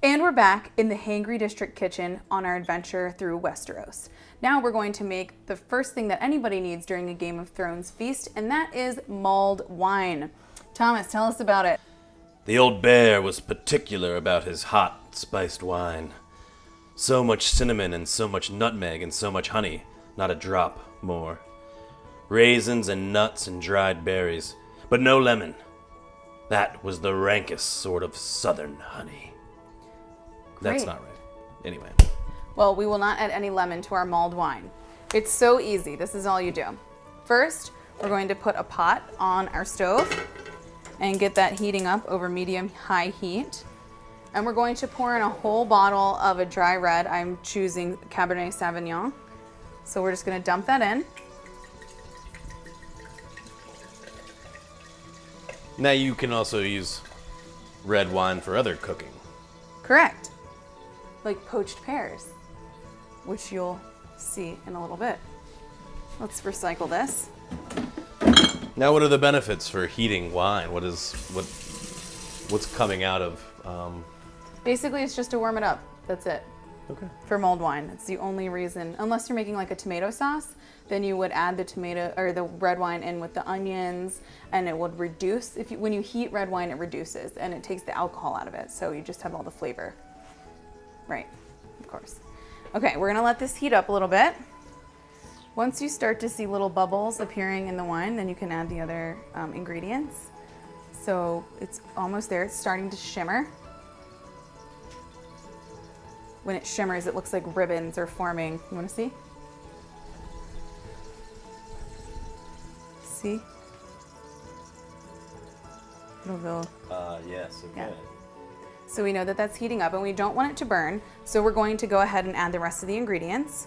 And we're back in the Hangry District kitchen on our adventure through Westeros. Now we're going to make the first thing that anybody needs during a Game of Thrones feast, and that is mulled wine. Thomas, tell us about it. The old bear was particular about his hot, spiced wine. So much cinnamon and so much nutmeg and so much honey, not a drop more. Raisins and nuts and dried berries, but no lemon. That was the rankest sort of southern honey. That's not right. Anyway. Well, we will not add any lemon to our mulled wine. It's so easy. This is all you do. First, we're going to put a pot on our stove and get that heating up over medium-high heat. And we're going to pour in a whole bottle of a dry red. I'm choosing Cabernet Sauvignon. So we're just going to dump that in. Now you can also use red wine for other cooking. Correct. Like poached pears, which you'll see in a little bit. Let's recycle this. Now, what are the benefits for heating wine? What's coming out of? Basically, it's just to warm it up. That's it. Okay. For mulled wine, it's the only reason. Unless you're making like a tomato sauce, then you would add the tomato or the red wine in with the onions, and it would reduce. When you heat red wine, it reduces and it takes the alcohol out of it, so you just have all the flavor. Right, of course. Okay, we're gonna let this heat up a little bit. Once you start to see little bubbles appearing in the wine, then you can add the other ingredients. So it's almost there, it's starting to shimmer. When it shimmers, it looks like ribbons are forming. You wanna see? See? It'll go. Yes, okay. Yeah. So we know that that's heating up and we don't want it to burn. So we're going to go ahead and add the rest of the ingredients.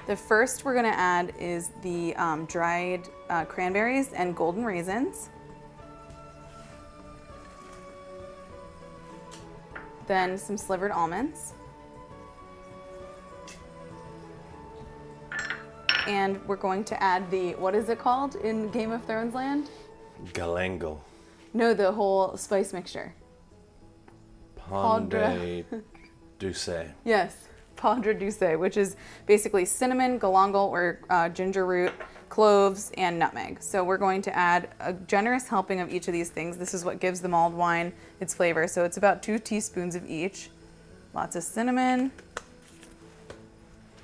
The first we're gonna add is the dried cranberries and golden raisins. Then some slivered almonds. And we're going to add the, what is it called in Game of Thrones land? Galangal. No, the whole spice mixture. Poudre douce. Yes, poudre douce, which is basically cinnamon, galangal, or ginger root, cloves, and nutmeg. So we're going to add a generous helping of each of these things. This is what gives the mulled wine its flavor. So it's about 2 teaspoons of each. Lots of cinnamon,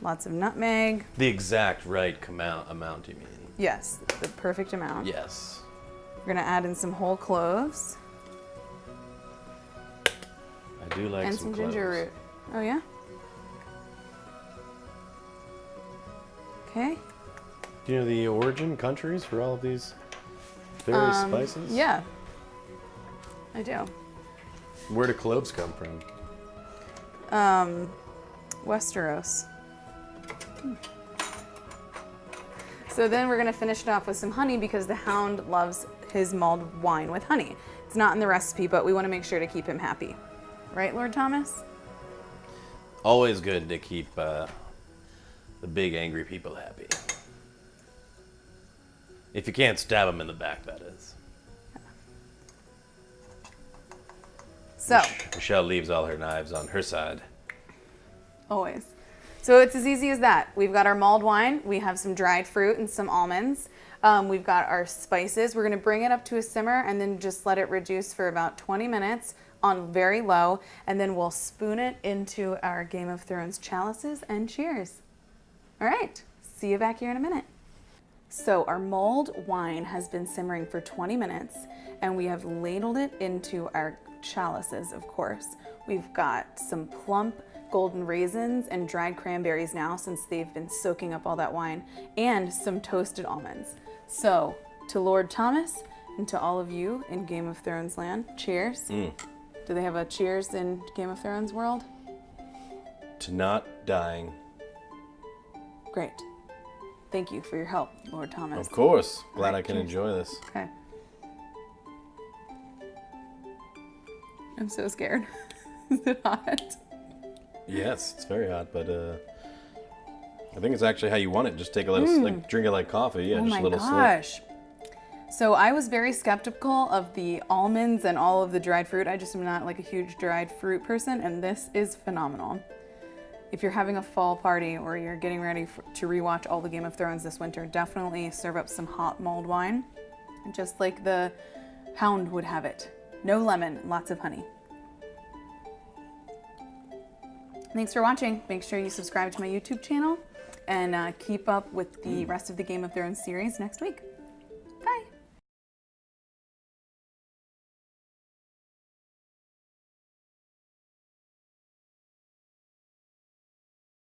lots of nutmeg. The exact right amount, you mean? Yes, the perfect amount. Yes. We're gonna add in some whole cloves. I do like and some ginger cloves. root. Oh yeah? Okay. Do you know the origin countries for all of these various spices? Yeah, I do. Where do cloves come from? Westeros. So then we're gonna finish it off with some honey because the Hound loves his mulled wine with honey. It's not in the recipe, but we wanna make sure to keep him happy. Right, Lord Thomas? Always good to keep the big angry people happy. If you can't stab them in the back, that is. So. Michelle leaves all her knives on her side. Always. So it's as easy as that. We've got our mulled wine, we have some dried fruit and some almonds. We've got our spices. We're gonna bring it up to a simmer and then just let it reduce for about 20 minutes on very low, and then we'll spoon it into our Game of Thrones chalices and cheers. All right, see you back here in a minute. So our mulled wine has been simmering for 20 minutes and we have ladled it into our chalices, of course. We've got some plump golden raisins and dried cranberries now since they've been soaking up all that wine, and some toasted almonds. So to Lord Thomas and to all of you in Game of Thrones land, cheers. Do they have a cheers in Game of Thrones world? To not dying. Great. Thank you for your help, Lord Thomas. Of course. Glad Right, I can cheers. enjoy this. Okay. I'm so scared. Is it hot? Yes, it's very hot, but I think it's actually how you want it. Just take a little, like drink it like coffee. Yeah, Oh just my a little gosh. So I was very skeptical of the almonds and all of the dried fruit. I just am not like a huge dried fruit person, and this is phenomenal. If you're having a fall party or you're getting ready to rewatch all the Game of Thrones this winter, definitely serve up some hot mulled wine, just like the Hound would have it. No lemon, lots of honey. Thanks for watching. Make sure you subscribe to my YouTube channel and keep up with the rest of the Game of Thrones series next week.